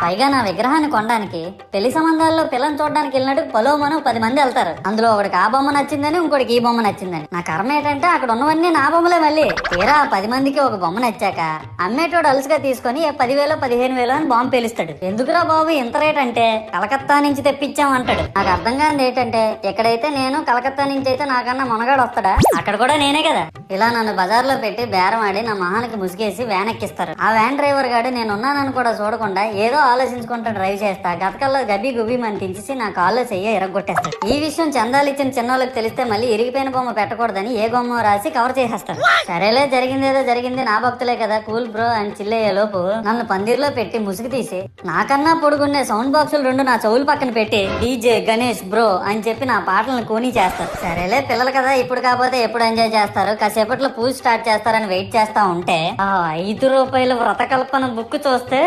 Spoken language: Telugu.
పైగా నా విగ్రహాన్ని కొనడానికి పెళ్లి సంబంధాల్లో పిల్లని చూడడానికి వెళ్ళినట్టు పలోమను 10 మంది వెళ్తారు. అందులో ఒకడికి ఆ బొమ్మ నచ్చిందని, ఇంకోటికి ఈ బొమ్మ నచ్చిందని. నా కర్మ ఏంటంటే అక్కడ ఉన్నవన్నీ నా బొమ్మలే. మళ్ళీ తీరా 10 మందికి ఒక బొమ్మ నచ్చాక అమ్మేటోడు అలుసుగా తీసుకొని 10,000 15,000 అని బాంబు పేలుస్తాడు. ఎందుకురా బాబు ఇంత రేట్ అంటే కలకత్తా నుంచి తెప్పించాం అంటాడు. నాకు అర్థం కానిది ఏంటంటే ఎక్కడైతే నేను కలకత్తా నుంచి అయితే నాకన్నా మొనగాడు వస్తాడా, అక్కడ కూడా నేనే కదా. ఇలా నన్ను బజార్లో పెట్టి బేరం ఆడి నా మొహానికి ముసుగేసి వ్యాన్ ఎక్కిస్తారు. ఆ వ్యాన్ డ్రైవర్ గాడు నేనున్నానని కూడా చూడకుండా ఏదో ఆలోచించుకుంటూ డ్రైవ్ చేస్తా గతకల్లో గబ్బి గుబ్బి అని తించేసి నా కాల్లో చెయ్యి ఎరగొట్టేస్తాడు. ఈ విషయం చందాలు ఇచ్చిన చిన్నోళ్ళకి తెలిస్తే మళ్ళీ ఇరిగిపోయిన బొమ్మ పెట్టకూడదని ఏ బొమ్మ రాసి కవర్ చేసేస్తాడు. సరేలే జరిగిందేదో జరిగింది, నా భక్తులే కదా కూల్ బ్రో అని చిల్లయ్యే లోపు నన్ను పందిర్లో పెట్టి ముసుగు తీసి నాకన్నా పొడుగున్నే సౌండ్ బాక్సులు 2 నా చెవుల పక్కన పెట్టి డీజే గణేష్ బ్రో అని చెప్పి నా పాటలను కూనీ చేస్తారు. సరేలే పిల్లలు కదా ఇప్పుడు కాకపోతే ఎప్పుడు ఎంజాయ్ చేస్తారు, కాసేపట్లో పూజ స్టార్ట్ చేస్తారని వెయిట్ చేస్తా ఉంటే 5 రూపాయల వ్రతకల్పన బుక్ చూస్తే